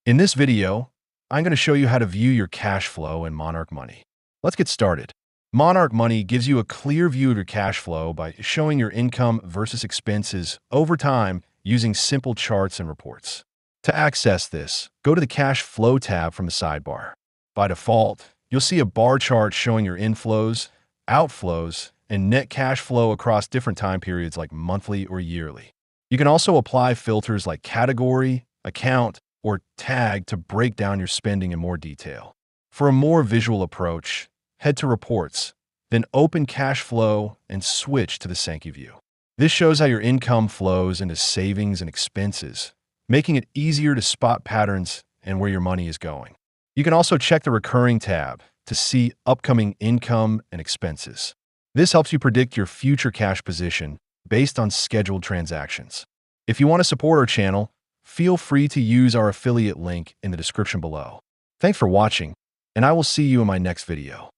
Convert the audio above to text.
In this video, I'm going to show you how to view your cash flow in Monarch Money. Let's get started. Monarch Money gives you a clear view of your cash flow by showing your income versus expenses over time using simple charts and reports. To access this, go to the Cash Flow tab from the sidebar. By default, you'll see a bar chart showing your inflows, outflows, and net cash flow across different time periods like monthly or yearly. You can also apply filters like category, account, or tag to break down your spending in more detail. For a more visual approach, head to Reports, then open Cash Flow and switch to the Sankey view. This shows how your income flows into savings and expenses, making it easier to spot patterns and where your money is going. You can also check the Recurring tab to see upcoming income and expenses. This helps you predict your future cash position based on scheduled transactions. If you want to support our channel, feel free to use our affiliate link in the description below. Thanks for watching, and I will see you in my next video.